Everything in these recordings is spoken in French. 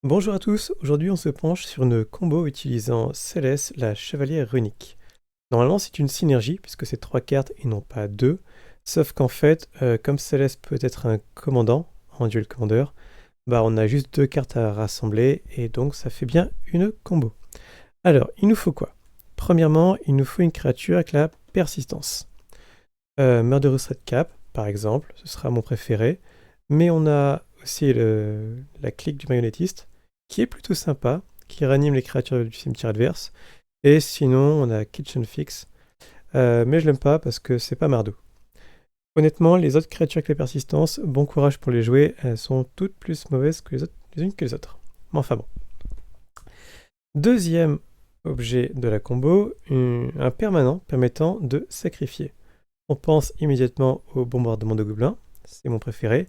Bonjour à tous, aujourd'hui on se penche sur une combo utilisant Céleste, la chevalière runique. Normalement c'est une synergie puisque c'est 3 cartes et non pas 2, sauf qu'en fait, comme Céleste peut être un commandant, en duel commander, bah on a juste 2 cartes à rassembler et donc ça fait bien une combo. Alors, il nous faut quoi? Premièrement, il nous faut une créature avec la persistance. Murderous Redcap, par exemple, ce sera mon préféré. Mais on a aussi la clique du marionnettiste, qui est plutôt sympa, qui ranime les créatures du cimetière adverse. Et sinon, on a Kitchen Fix, mais je l'aime pas parce que c'est pas Mardo. Honnêtement, les autres créatures avec la persistance, bon courage pour les jouer, elles sont toutes plus mauvaises que les unes que les autres. Mais enfin bon. Deuxième objet de la combo, un permanent permettant de sacrifier. On pense immédiatement au bombardement de gobelins, c'est mon préféré,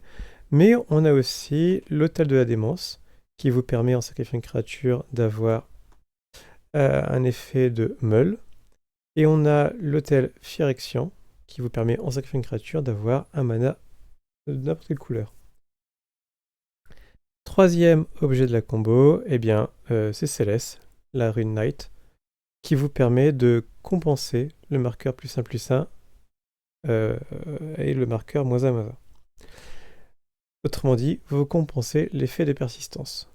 mais on a aussi l'autel de la démence, qui vous permet en sacrifiant une créature d'avoir un effet de meule, et on a l'autel Phyrexian, qui vous permet en sacrifiant une créature d'avoir un mana de n'importe quelle couleur. Troisième objet de la combo, eh bien, c'est Céleste, la rune Knight, qui vous permet de compenser le marqueur +1/+1 et le marqueur -1/-1. Autrement dit, vous compensez l'effet de persistance.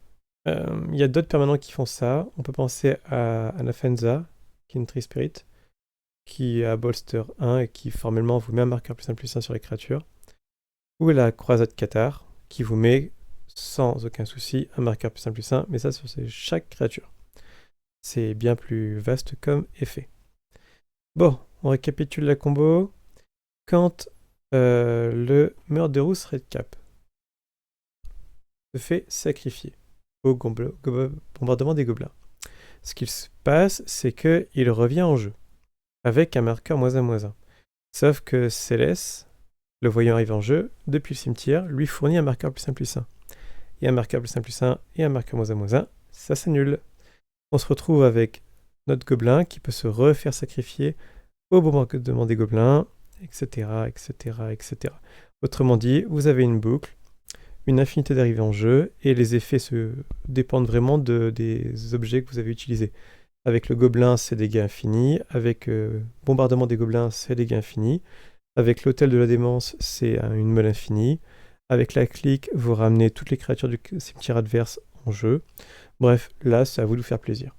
Il y a d'autres permanents qui font ça. On peut penser à Anafenza, Kintry Spirit, qui a Bolster 1 et qui formellement vous met un marqueur +1/+1 sur les créatures. Ou la Croisade Cathare, qui vous met sans aucun souci un marqueur +1/+1, mais ça sur chaque créature. C'est bien plus vaste comme effet. Bon, on récapitule la combo. Quand le Murderous Redcap se fait sacrifier au bombardement des gobelins, ce qu'il se passe, c'est qu'il revient en jeu avec un marqueur -1/-1. Sauf que Céleste, le voyant arriver en jeu, depuis le cimetière, lui fournit un marqueur +1/+1. Et un marqueur +1/+1 et un marqueur -1/-1, ça s'annule. On se retrouve avec notre gobelin qui peut se refaire sacrifier au bombardement des gobelins, etc., etc., etc. Autrement dit, vous avez une boucle, une infinité d'arrivées en jeu, et les effets dépendent vraiment des objets que vous avez utilisés. Avec le gobelin, c'est dégâts infinis. Avec bombardement des gobelins, c'est dégâts infinis. Avec l'autel de la démence, c'est une meule infinie. Avec la clique, vous ramenez toutes les créatures du cimetière adverse en jeu. Bref, là, c'est à vous de vous faire plaisir.